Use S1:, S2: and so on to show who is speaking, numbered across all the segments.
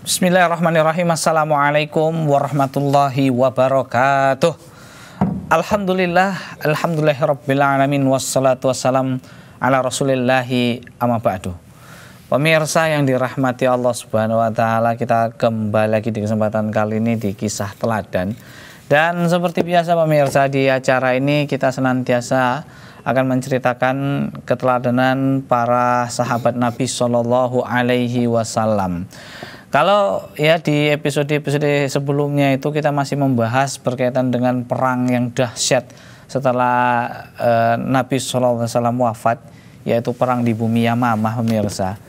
S1: Bismillahirrahmanirrahim. Assalamualaikum warahmatullahi wabarakatuh. Alhamdulillahirabbil alamin wassalatu wassalam ala rasulillahi amma ba'du. Pemirsa yang dirahmati Allah Subhanahu wa taala, kita kembali lagi di kesempatan kali ini di kisah teladan. Dan seperti biasa pemirsa, di acara ini kita senantiasa akan menceritakan keteladanan para sahabat Nabi Shallallahu alaihi wasallam. Kalau ya di episode-episode sebelumnya itu kita masih membahas berkaitan dengan perang yang dahsyat setelah Nabi Shallallahu alaihi wasallam wafat, yaitu perang di bumi Yamamah pemirsa.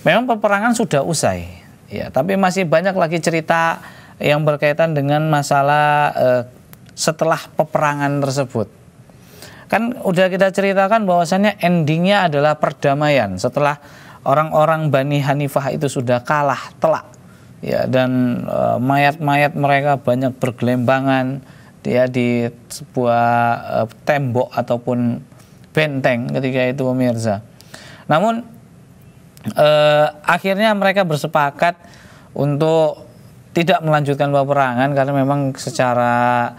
S1: Memang peperangan sudah usai, ya, tapi masih banyak lagi cerita yang berkaitan dengan masalah setelah peperangan tersebut. Kan udah kita ceritakan bahwasannya endingnya adalah perdamaian setelah orang-orang Bani Hanifah itu sudah kalah telak, ya, dan mayat-mayat mereka banyak bergelembangan ya di sebuah tembok ataupun benteng ketika itu pemirsa. Namun akhirnya mereka bersepakat untuk tidak melanjutkan peperangan karena memang secara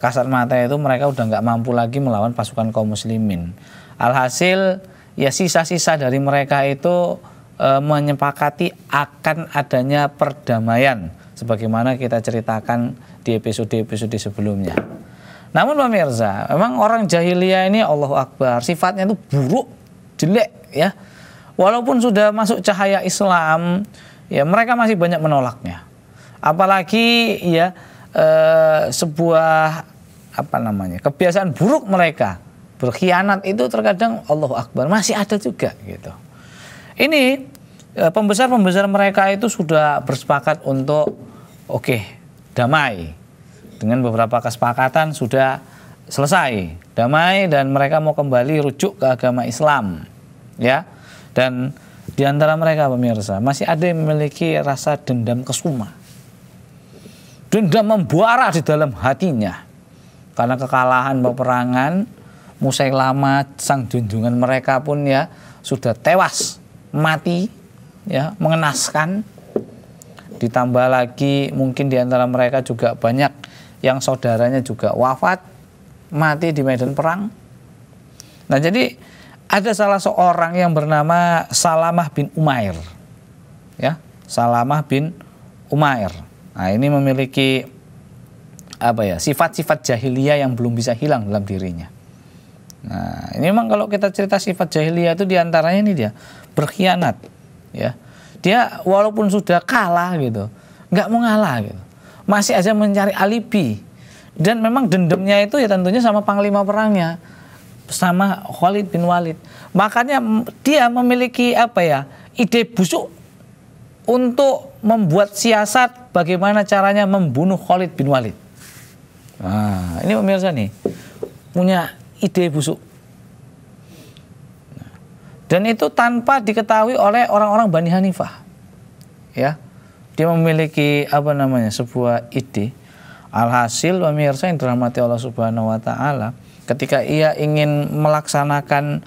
S1: kasat mata itu mereka udah nggak mampu lagi melawan pasukan kaum muslimin. Alhasil ya sisa-sisa dari mereka itu menyepakati akan adanya perdamaian sebagaimana kita ceritakan di episode-episode sebelumnya. Namun pemirsa, memang orang jahiliyah ini Allahu Akbar, sifatnya itu buruk, jelek ya. Walaupun sudah masuk cahaya Islam, ya mereka masih banyak menolaknya. Apalagi ya sebuah kebiasaan buruk mereka. Berkhianat itu terkadang Allahu Akbar masih ada juga gitu. Ini pembesar-pembesar mereka itu sudah bersepakat untuk damai. Dengan beberapa kesepakatan sudah selesai, damai, dan mereka mau kembali rujuk ke agama Islam, ya. Dan di antara mereka pemirsa masih ada yang memiliki rasa dendam kesuma. Dendam membara di dalam hatinya karena kekalahan peperangan. Musailamah, sang junjungan mereka pun ya sudah tewas, mati, ya, mengenaskan. Ditambah lagi mungkin di antara mereka juga banyak yang saudaranya juga wafat, mati di medan perang. Nah, jadi ada salah seorang yang bernama Salamah bin Umair, ya, Salamah bin Umair. Nah, ini memiliki sifat-sifat jahiliyah yang belum bisa hilang dalam dirinya. Nah, ini memang kalau kita cerita sifat jahiliyah itu diantaranya ini dia berkhianat, ya. Dia walaupun sudah kalah gitu, nggak mau ngalah gitu, masih aja mencari alibi. Dan memang dendamnya itu ya tentunya sama panglima perangnya, sama Khalid bin Walid. Makanya dia memiliki ide busuk untuk membuat siasat bagaimana caranya membunuh Khalid bin Walid. Nah, ini pemirsa nih punya ide busuk, dan itu tanpa diketahui oleh orang-orang Bani Hanifah, ya. Dia memiliki sebuah ide. Alhasil pemirsa yang dirahmati Allah Subhanahu wa taala, ketika ia ingin melaksanakan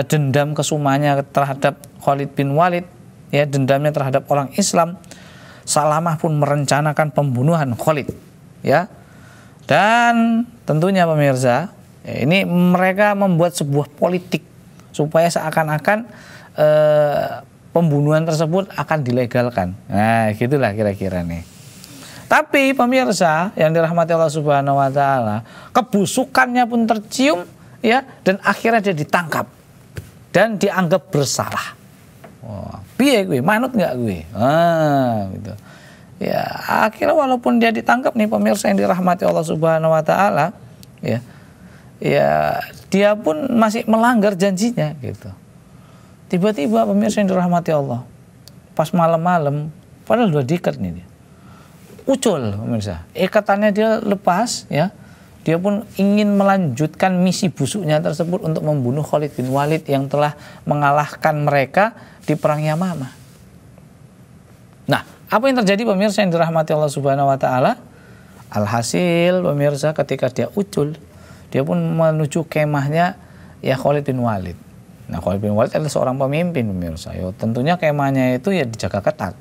S1: dendam kesumanya terhadap Khalid bin Walid, ya, dendamnya terhadap orang Islam, Salamah pun merencanakan pembunuhan Khalid, ya. Dan tentunya pemirsa, ini mereka membuat sebuah politik supaya seakan-akan pembunuhan tersebut akan dilegalkan. Nah, gitulah kira-kira nih. Tapi pemirsa yang dirahmati Allah Subhanahu wa taala, kebusukannya pun tercium, ya, dan akhirnya dia ditangkap dan dianggap bersalah. Wah, piye gue, manut nggak gue? Gitu. Ya, akhirnya walaupun dia ditangkap nih pemirsa yang dirahmati Allah Subhanahu wa taala, ya, dia pun masih melanggar janjinya gitu. Tiba-tiba pemirsa yang dirahmati Allah, pas malam-malam, padahal udah diikat nih dia, ucul pemirsa, ikatannya dia lepas, ya, dia pun ingin melanjutkan misi busuknya tersebut untuk membunuh Khalid bin Walid yang telah mengalahkan mereka di perang Yamamah. Nah, apa yang terjadi pemirsa yang dirahmati Allah Subhanahu wa taala? Alhasil pemirsa ketika dia ucul, dia pun menuju kemahnya ya Khalid bin Walid. Nah, Khalid bin Walid adalah seorang pemimpin pemirsa. Ya, tentunya kemahnya itu ya dijaga ketat.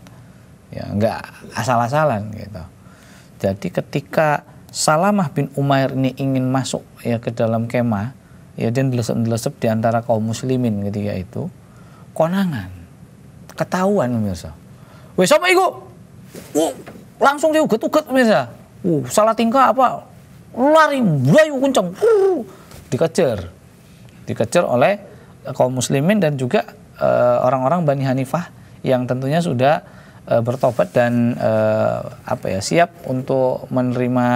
S1: Ya, enggak asal-asalan gitu. Jadi ketika Salamah bin Umair ini ingin masuk ya ke dalam kemah, ya dia delesep-delesep di antara kaum muslimin ketika itu, konangan, ketahuan pemirsa. Wes apa iku? Langsung dia uget-uget pemirsa. Salah tingkah apa? Lari, blayu kencang. Dikejar oleh kaum muslimin dan juga orang-orang Bani Hanifah yang tentunya sudah bertobat dan siap untuk menerima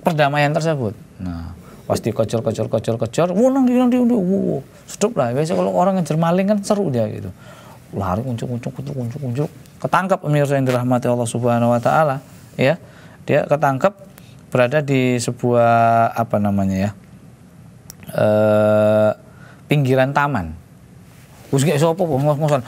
S1: perdamaian tersebut. Nah, pasti kocor, nang di, stop lah. Biasanya kalau orang ngejar maling kan seru dia gitu. Lari kuncuk, ketangkap pemirsa yang dirahmati Allah Subhanahu wa taala, ya. Dia ketangkap berada di sebuah pinggiran taman. Wis gak sapa ngos-ngosan.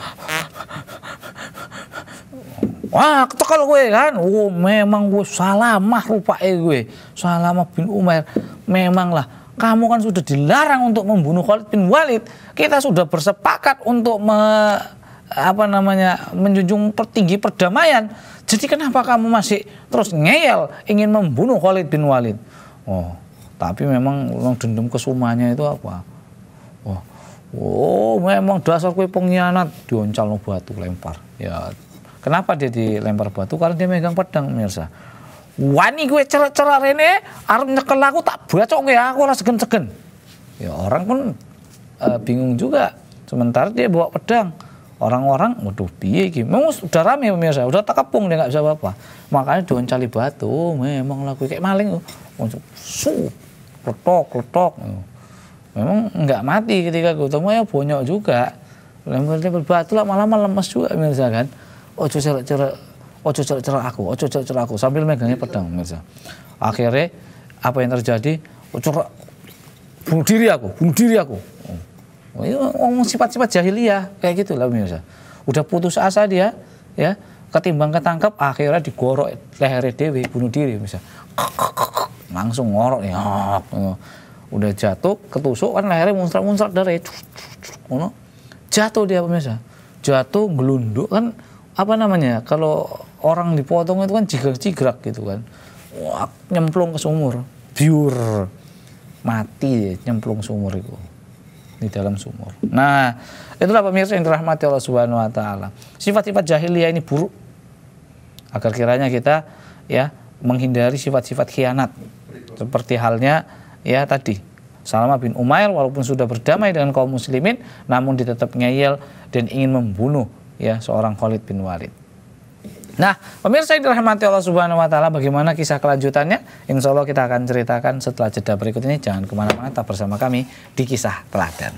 S1: Wah, ketekal gue kan. Memang gue Salamah rupanya gue. Salamah bin Umair. Memanglah kamu kan sudah dilarang untuk membunuh Khalid bin Walid. Kita sudah bersepakat untuk menjunjung tinggi perdamaian. Jadi kenapa kamu masih terus ngeyel ingin membunuh Khalid bin Walid? Oh, tapi memang dendam kesumanya itu apa? Memang dasar kue pengkhianat, dioncal no batu lempar. Ya, kenapa dia dilempar batu? Karena dia megang pedang, pemirsa. Wani gue cerak-cerak rene, arep nyekel aku tak bacok ya, aku ora segen-segen. Ya orang pun bingung juga. Sementara dia bawa pedang. Orang-orang, waduh piye iki? Memang sudah rame pemirsa, udah tak kepung dia nggak bisa apa-apa. Makanya dioncali batu. Memang laku kayak maling. Letok. Memang nggak mati ketika ketemu ya bonyok juga. Lempar batu lah malah lemes juga pemirsa kan. Ojo cerak aku sambil megangnya pedang pemirsa. Akhirnya apa yang terjadi? Bunuh diri aku. Itu ngomong sifat-sifat jahiliyah kayak gitu lah pemirsa. Udah putus asa dia, ya, ketimbang ketangkep akhirnya digorok leher dewe, bunuh diri pemirsa. Langsung ngorok ya. Udah jatuh, ketusuk kan lehernya muncrat-muncrat darah. Jatuh dia pemirsa. Jatuh gelunduk kan kalau orang dipotong itu kan jigrak-jigrak gitu kan. Wah, nyemplung ke sumur. Biur. Mati nyemplung sumur itu. Di dalam sumur. Nah, itulah pemirsa yang dirahmati Allah Subhanahu wa taala. Sifat-sifat jahiliyah ini buruk. Agar kiranya kita ya menghindari sifat-sifat khianat. Seperti halnya ya tadi Salamah bin Umair walaupun sudah berdamai dengan kaum muslimin namun dia tetap ngeyel dan ingin membunuh ya seorang Khalid bin Walid. Nah, pemirsa yang dirahmati Allah Subhanahu wa taala, bagaimana kisah kelanjutannya? Insya Allah kita akan ceritakan setelah jeda berikut ini. Jangan kemana-mana, tetap bersama kami di Kisah Teladan.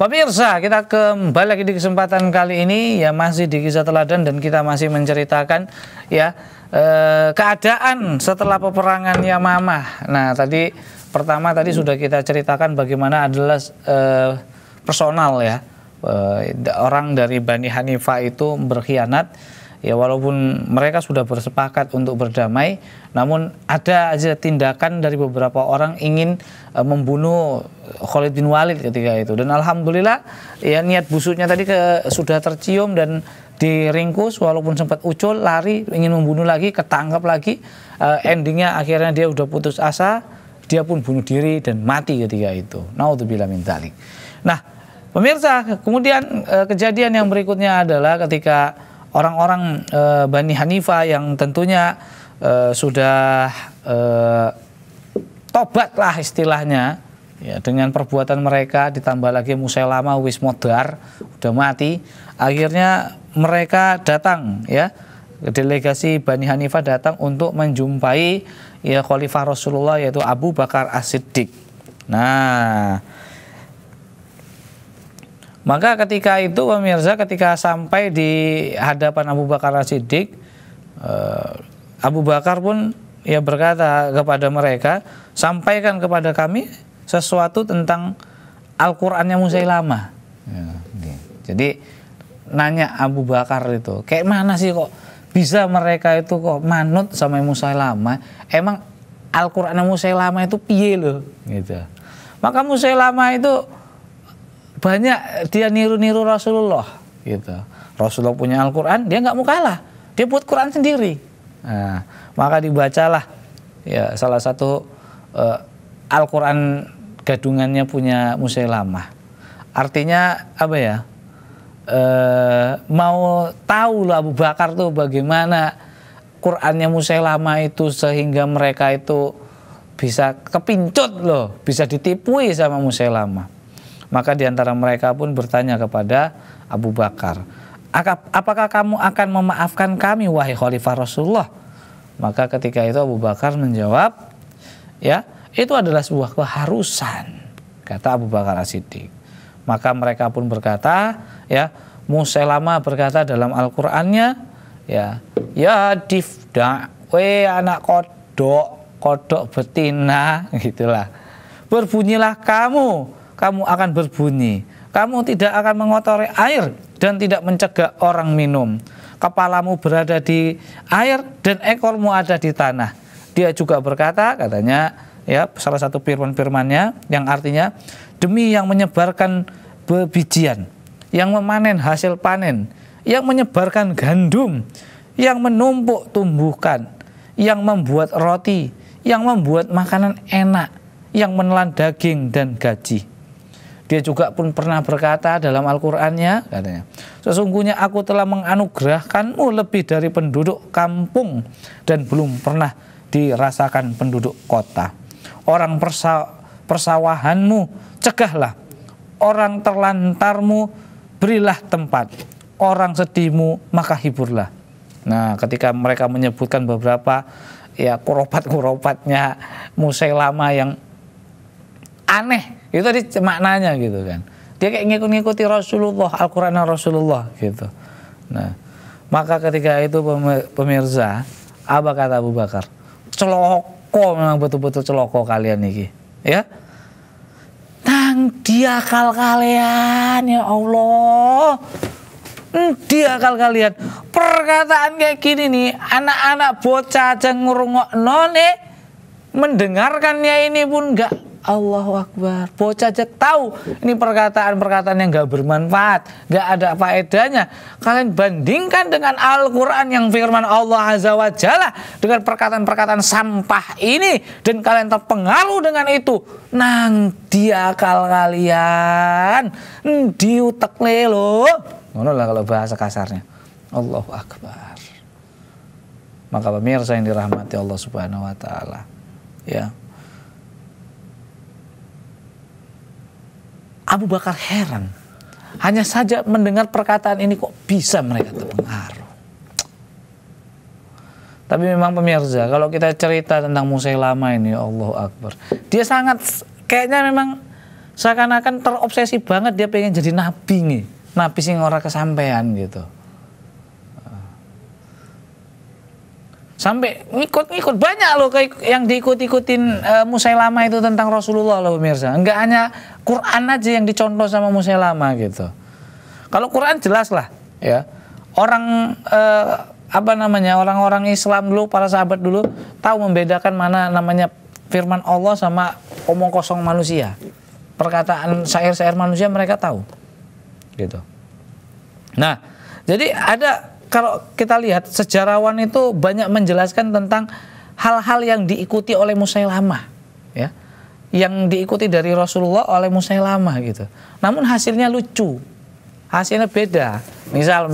S1: Pemirsa, kita kembali lagi di kesempatan kali ini ya masih di Kisah Teladan dan kita masih menceritakan ya keadaan setelah peperangan Yamamah. Nah, pertama tadi sudah kita ceritakan bagaimana adalah personal ya orang dari Bani Hanifah itu berkhianat. Ya walaupun mereka sudah bersepakat untuk berdamai, namun ada aja tindakan dari beberapa orang ingin membunuh Khalid bin Walid ketika itu. Dan alhamdulillah ya niat busuknya tadi sudah tercium dan diringkus walaupun sempat ucul, lari, ingin membunuh lagi, ketangkap lagi. Endingnya akhirnya dia udah putus asa, dia pun bunuh diri dan mati ketika itu. Naudzubillah min dzalik. Nah, pemirsa, kemudian kejadian yang berikutnya adalah ketika orang-orang Bani Hanifah yang tentunya sudah tobat lah istilahnya ya, dengan perbuatan mereka ditambah lagi Musailamah wis modar udah mati, akhirnya mereka datang ya delegasi Bani Hanifah datang untuk menjumpai ya Khalifah Rasulullah, yaitu Abu Bakar As-Siddiq. Nah, maka ketika itu pemirsa, ketika sampai di hadapan Abu Bakar As-Siddiq, Abu Bakar pun ya berkata kepada mereka, sampaikan kepada kami sesuatu tentang Al-Qur'annya Musailamah. Ya, jadi nanya Abu Bakar itu, kayak mana sih kok bisa mereka itu kok manut sama Musailamah? Emang Al-Qur'an Musailamah itu piye loh gitu. Maka Musailamah itu banyak dia niru-niru Rasulullah gitu. Rasulullah punya Al-Qur'an, dia nggak mau kalah. Dia buat Quran sendiri. Nah, maka dibacalah ya salah satu Al-Qur'an gadungannya punya Musailamah. Artinya apa ya? Mau tahu loh Abu Bakar tuh bagaimana Qur'annya Musailamah itu sehingga mereka itu bisa kepincut loh, bisa ditipui sama Musailamah. Maka diantara mereka pun bertanya kepada Abu Bakar, apakah kamu akan memaafkan kami wahai Khalifah Rasulullah? Maka ketika itu Abu Bakar menjawab, ya itu adalah sebuah keharusan, kata Abu Bakar As-Siddiq. Maka mereka pun berkata, ya Musailamah berkata dalam Al-Qur'annya, ya difda we anak kodok betina, gitulah. Berbunyilah kamu akan berbunyi. Kamu tidak akan mengotori air dan tidak mencegah orang minum. Kepalamu berada di air dan ekormu ada di tanah. Dia juga berkata, katanya, ya salah satu firman-firmannya yang artinya, demi yang menyebarkan bebijian, yang memanen hasil panen, yang menyebarkan gandum, yang menumpuk tumbukan, yang membuat roti, yang membuat makanan enak, yang menelan daging dan gaji. Dia juga pun pernah berkata dalam Al-Qur'annya, katanya, sesungguhnya aku telah menganugerahkanmu lebih dari penduduk kampung dan belum pernah dirasakan penduduk kota. Orang persawahanmu cegahlah, orang terlantarmu berilah tempat, orang sedihmu maka hiburlah. Nah, ketika mereka menyebutkan beberapa ya kuropat-kuropatnya Musailamah yang aneh, itu tadi maknanya gitu kan. Dia kayak ngikut-ngikuti Rasulullah, Al-Qur'an Rasulullah gitu. Nah, maka ketika itu pemirsa, apa kata Abu Bakar? Celoko, memang betul-betul celoko kalian nih, ya. Tang dia akal kalian, ya Allah. Dia akal kalian. Perkataan kayak gini nih, anak-anak bocah aja ngurungokno nih, mendengarkannya ini pun enggak. Allahu Akbar. Bocah aja tahu ini perkataan-perkataan yang enggak bermanfaat, enggak ada faedahnya. Kalian bandingkan dengan Al-Qur'an yang firman Allah Azza wa Jalla dengan perkataan-perkataan sampah ini dan kalian terpengaruh dengan itu. Nang dia akal kalian, diutek lelo. Ngono lah kalau bahasa kasarnya. Allahu Akbar. Maka pemirsa yang dirahmati Allah Subhanahu wa taala, ya. Abu Bakar heran. Hanya saja mendengar perkataan ini kok bisa mereka terpengaruh. Tapi memang pemirsa, kalau kita cerita tentang Musailamah ini, Allahu Akbar, dia sangat kayaknya memang seakan-akan terobsesi banget, dia pengen jadi nabi nih, nabi sing ora kesampaian gitu. Sampai ngikut-ngikut banyak loh yang diikut-ikutin Musailamah itu tentang Rasulullah loh pemirsa. Enggak hanya Quran aja yang dicontoh sama Musailamah gitu. Kalau Quran jelas lah ya. Orang orang-orang Islam dulu, para sahabat dulu tahu membedakan mana namanya firman Allah sama omong kosong manusia. Perkataan syair-syair manusia mereka tahu. Gitu. Nah, jadi ada, kalau kita lihat sejarawan itu banyak menjelaskan tentang hal-hal yang diikuti oleh Musailamah, ya, yang diikuti dari Rasulullah oleh Musailamah gitu. Namun hasilnya lucu, hasilnya beda. Misal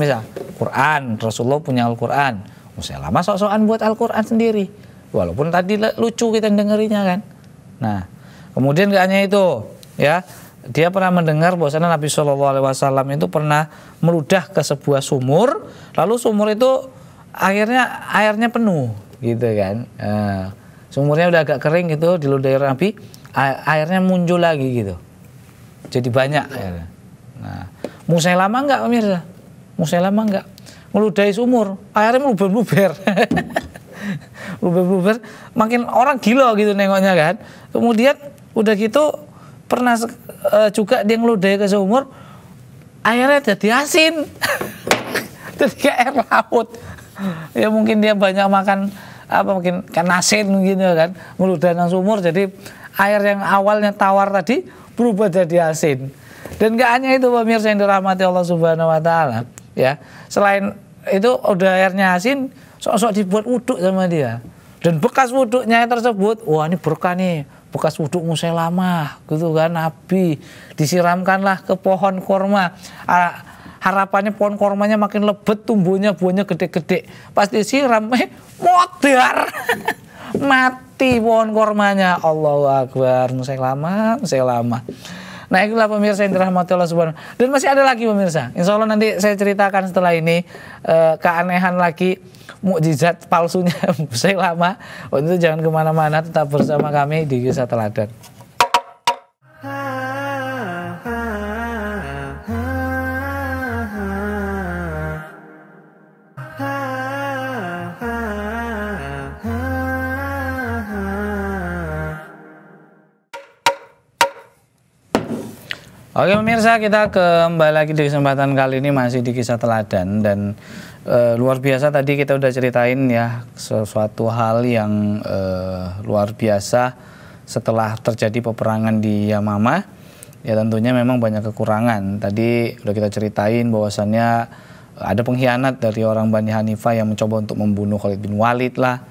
S1: Quran, Rasulullah punya Al-Quran, Musailamah sok-sokan buat Al-Quran sendiri. Walaupun tadi lucu kita dengerinya kan. Nah, kemudian gak hanya itu, ya. Dia pernah mendengar bahwasanya Nabi SAW itu pernah meludah ke sebuah sumur, lalu sumur itu akhirnya airnya penuh gitu kan. Sumurnya udah agak kering gitu, diludahi Nabi, airnya muncul lagi gitu. Jadi banyak airnya. Nah, Musailamah enggak pemirsa? Musailamah enggak. Meludahi sumur, airnya meluber-luber. Meluber-luber, makin orang gila gitu nengoknya kan. Kemudian udah gitu pernah juga dia ngeludahi ke sumur, airnya jadi asin. Jadi kayak air laut. Ya mungkin dia banyak makan mungkin kan asin gitu kan, ngeludahi nang sumur, jadi air yang awalnya tawar tadi berubah jadi asin. Dan gak hanya itu pemirsa yang dirahmati Allah Subhanahu wa taala, ya. Selain itu udah airnya asin, sok-sok dibuat wuduk sama dia. Dan bekas wuduknya tersebut, wah ini berkah nih, bekas wuduk Musailamah gitu kan, Nabi disiramkanlah ke pohon korma. Harapannya pohon kormanya makin lebat, tumbuhnya, buahnya gede-gede. Pas disiram, modar. Mati pohon kormanya. Allahu Akbar. Musailamah. Nah, itulah pemirsa yang dirahmati Allah Subhanahu. Dan masih ada lagi pemirsa. Insya Allah nanti saya ceritakan setelah ini keanehan lagi, mukjizat palsunya Musailamah. Untuk itu jangan kemana-mana, tetap bersama kami di Kisah Teladan. Oke pemirsa, kita kembali lagi di kesempatan kali ini masih di Kisah Teladan. Dan luar biasa tadi kita udah ceritain ya sesuatu hal yang luar biasa setelah terjadi peperangan di Yamamah. Ya tentunya memang banyak kekurangan. Tadi udah kita ceritain bahwasannya ada pengkhianat dari orang Bani Hanifah yang mencoba untuk membunuh Khalid bin Walid lah.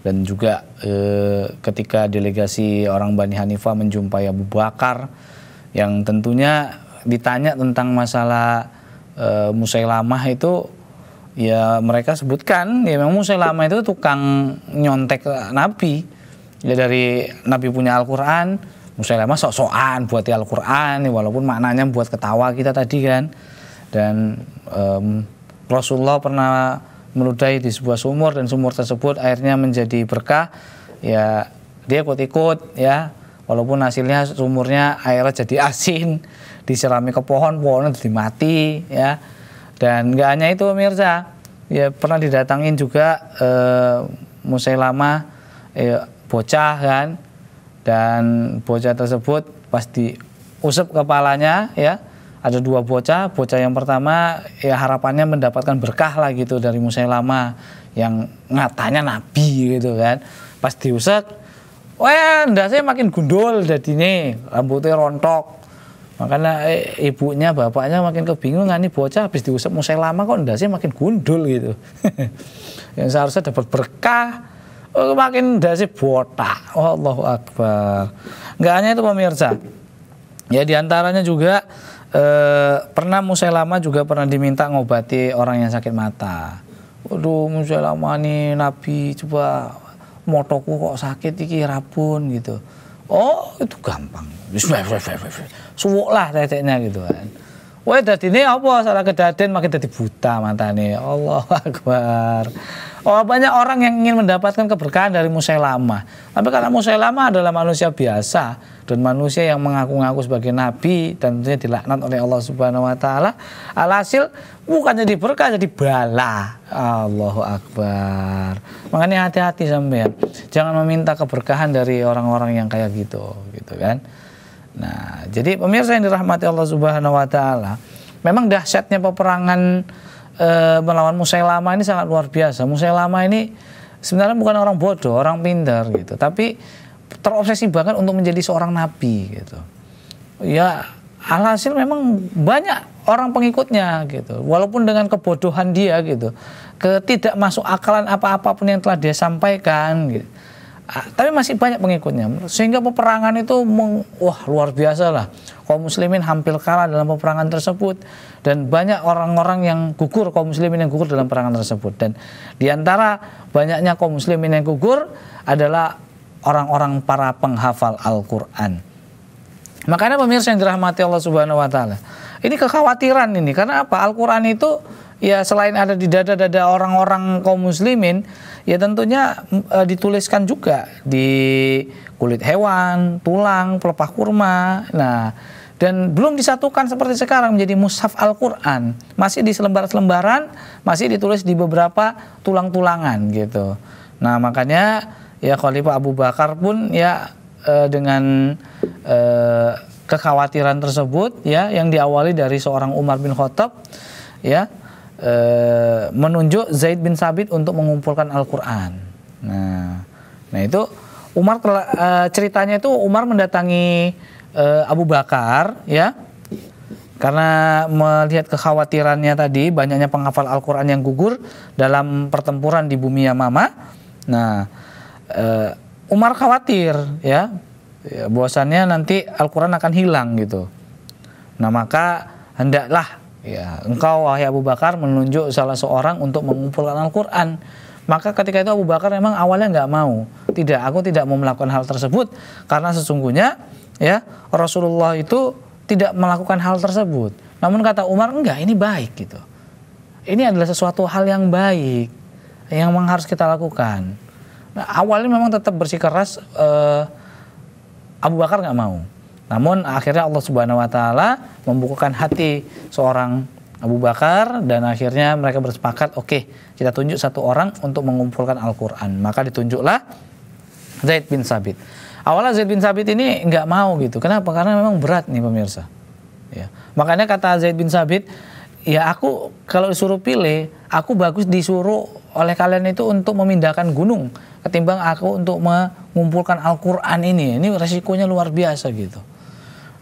S1: Dan juga ketika delegasi orang Bani Hanifah menjumpai Abu Bakar, yang tentunya ditanya tentang masalah Musailamah itu, ya mereka sebutkan ya memang Musailamah itu tukang nyontek Nabi. Ya dari Nabi punya Al-Quran, Musailamah sok-sokan buat Al-Quran, ya, walaupun maknanya buat ketawa kita tadi kan. Dan Rasulullah pernah meludahi di sebuah sumur, dan sumur tersebut airnya menjadi berkah, ya dia ikut-ikut ya. Walaupun hasilnya sumurnya airnya jadi asin, diserami ke pohonnya jadi mati ya. Dan nggak hanya itu pemirsa, ya pernah didatangin juga Musailamah bocah kan, dan bocah tersebut pas diusap kepalanya ya, ada dua bocah yang pertama ya harapannya mendapatkan berkah lah gitu dari Musailamah yang ngatanya Nabi gitu kan. Pas diusap, wah, ndasnya makin gundul jadinya, rambutnya rontok. Makanya ibunya, bapaknya makin kebingungan, nih bocah habis diusap Musailamah kok ndasnya makin gundul gitu. Yang seharusnya dapat berkah, makin ndasnya botak. Allahu Akbar. Nggak hanya itu pemirsa. Ya diantaranya juga pernah Musailamah juga pernah diminta ngobati orang yang sakit mata. Waduh, Musailamah nih Nabi, coba motoku kok sakit iki rabun gitu. Oh itu gampang, suwuk lah teteknya gitu kan. Wah dadine apa salah kedaden makin dadi buta matane. Allahu Akbar. Oh banyak orang yang ingin mendapatkan keberkahan dari Musailamah. Tapi karena Musailamah adalah manusia biasa dan manusia yang mengaku-ngaku sebagai nabi dan tentunya dilaknat oleh Allah Subhanahu wa taala, alhasil bukan jadi berkah jadi bala. Allahu Akbar. Makanya hati-hati sampean. Jangan meminta keberkahan dari orang-orang yang kayak gitu kan. Nah, jadi pemirsa yang dirahmati Allah Subhanahu wa taala, memang dahsyatnya peperangan melawan Musailamah ini sangat luar biasa. Musailamah ini sebenarnya bukan orang bodoh, orang pintar gitu, tapi terobsesi banget untuk menjadi seorang nabi gitu. Ya, alhasil memang banyak orang pengikutnya gitu. Walaupun dengan kebodohan dia gitu, ketidak masuk akalan apa-apapun yang telah dia sampaikan gitu. Tapi masih banyak pengikutnya, sehingga peperangan itu wah luar biasa lah. Kaum muslimin hampir kalah dalam peperangan tersebut, dan banyak orang-orang yang gugur, kaum muslimin yang gugur dalam peperangan tersebut. Dan diantara banyaknya kaum muslimin yang gugur adalah orang-orang para penghafal Al-Quran. Makanya pemirsa yang dirahmati Allah Subhanahu wa taala, ini kekhawatiran ini, karena apa? Al-Quran itu ya selain ada di dada-dada orang-orang kaum muslimin, ya tentunya dituliskan juga di kulit hewan, tulang, pelepah kurma. Nah, dan belum disatukan seperti sekarang menjadi mushaf Al-Quran. Masih di selembar-selembaran, masih ditulis di beberapa tulang-tulangan gitu. Nah, makanya ya Khalifah Abu Bakar pun ya dengan kekhawatiran tersebut ya, yang diawali dari seorang Umar bin Khattab ya, menunjuk Zaid bin Sabit untuk mengumpulkan Al-Quran. Nah itu Umar ceritanya itu Umar mendatangi Abu Bakar ya, karena melihat kekhawatirannya tadi banyaknya penghafal Al-Quran yang gugur dalam pertempuran di bumi Yamama. Nah, Umar khawatir ya, bahwasannya nanti Al-Quran akan hilang gitu. Nah, maka hendaklah ya engkau wahai Abu Bakar menunjuk salah seorang untuk mengumpulkan Al-Quran. Maka ketika itu Abu Bakar memang awalnya nggak mau. Tidak, aku tidak mau melakukan hal tersebut karena sesungguhnya ya Rasulullah itu tidak melakukan hal tersebut. Namun kata Umar, enggak, ini baik gitu. Ini adalah sesuatu hal yang baik yang memang harus kita lakukan. Nah, awalnya memang tetap bersikeras Abu Bakar nggak mau. Namun akhirnya Allah Subhanahu Wa Taala membukakan hati seorang Abu Bakar dan akhirnya mereka bersepakat, oke, kita tunjuk satu orang untuk mengumpulkan Al-Quran. Maka ditunjuklah Zaid bin Sabit. Awalnya Zaid bin Sabit ini nggak mau gitu. Kenapa? Karena memang berat nih pemirsa. Ya. Makanya kata Zaid bin Sabit, ya aku kalau disuruh pilih, aku bagus disuruh oleh kalian itu untuk memindahkan gunung ketimbang aku untuk mengumpulkan Al-Quran ini. Ini resikonya luar biasa gitu.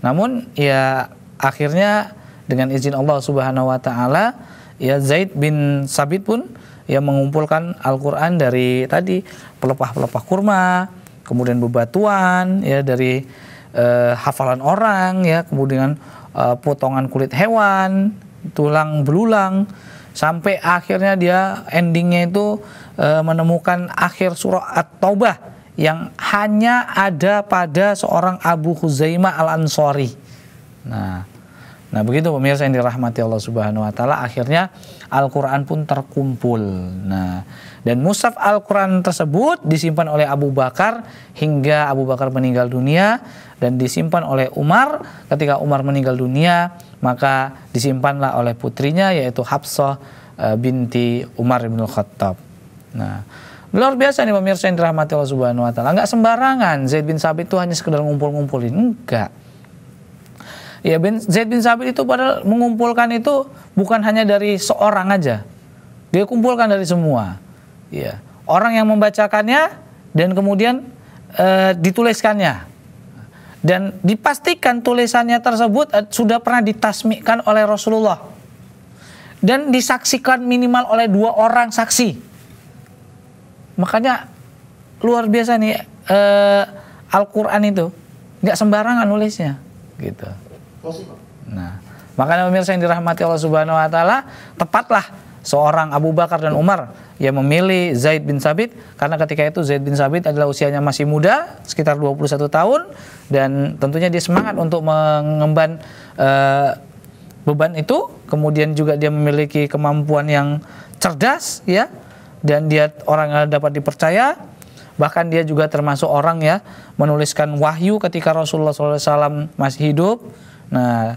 S1: Namun ya akhirnya dengan izin Allah Subhanahu Wa Taala, ya Zaid bin Sabit pun ya mengumpulkan Al-Quran dari tadi pelepah-pelepah kurma, kemudian bebatuan ya dari hafalan orang ya, kemudian potongan kulit hewan, tulang belulang, sampai akhirnya dia endingnya itu menemukan akhir surah At-Taubah yang hanya ada pada seorang Abu Khuzaimah Al-Ansari. Nah begitu pemirsa yang dirahmati Allah Subhanahu Wa Taala, akhirnya Al-Quran pun terkumpul. Nah, dan mushaf Al-Quran tersebut disimpan oleh Abu Bakar hingga Abu Bakar meninggal dunia, dan disimpan oleh Umar. Ketika Umar meninggal dunia, maka disimpanlah oleh putrinya yaitu Hafsah binti Umar bin Khattab. Nah, luar biasa nih pemirsa yang dirahmati Allah Subhanahu Wa Taala. Enggak sembarangan Zaid bin Sabit itu hanya sekedar ngumpul-ngumpulin, enggak. Ya, Zaid bin Sabit itu padahal mengumpulkan itu bukan hanya dari seorang aja. Dia kumpulkan dari semua. Ya, orang yang membacakannya dan kemudian dituliskannya. Dan dipastikan tulisannya tersebut sudah pernah ditasmikkan oleh Rasulullah. Dan disaksikan minimal oleh 2 orang saksi. Makanya luar biasa nih Al-Quran itu nggak sembarangan nulisnya gitu. Nah, makanya pemirsa yang dirahmati Allah Subhanahu Wa Taala, tepatlah seorang Abu Bakar dan Umar yang memilih Zaid bin Sabit, karena ketika itu Zaid bin Sabit adalah usianya masih muda, sekitar 21 tahun, dan tentunya dia semangat untuk mengemban beban itu. Kemudian juga dia memiliki kemampuan yang cerdas ya, dan dia orang yang dapat dipercaya. Bahkan dia juga termasuk orang ya menuliskan wahyu ketika Rasulullah SAW masih hidup. Nah,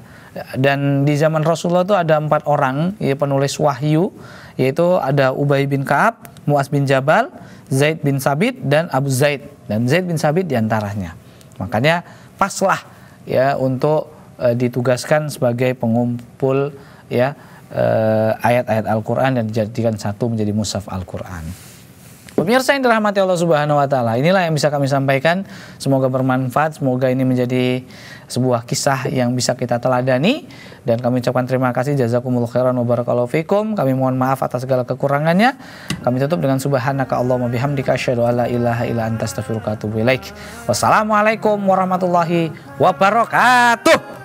S1: dan di zaman Rasulullah itu ada 4 orang ya penulis wahyu, yaitu ada Ubay bin Ka'ab, Mu'az bin Jabal, Zaid bin Sabit, dan Abu Zaid. Dan Zaid bin Sabit diantaranya. Makanya paslah ya untuk ditugaskan sebagai pengumpul ya ayat-ayat Al-Quran dan dijadikan satu menjadi mushaf Al-Quran. Pemirsa yang dirahmati Allah Subhanahu Wa Taala, inilah yang bisa kami sampaikan. Semoga bermanfaat, semoga ini menjadi sebuah kisah yang bisa kita teladani, dan kami ucapkan terima kasih, jazakumullah khairan wa barakallahu fikum. Kami mohon maaf atas segala kekurangannya. Kami tutup dengan subhanaka Allahumma bihamdika asyhadu alla ilaha illa anta astaghfiruka wa atubu ilaik. Wassalamualaikum warahmatullahi wabarakatuh.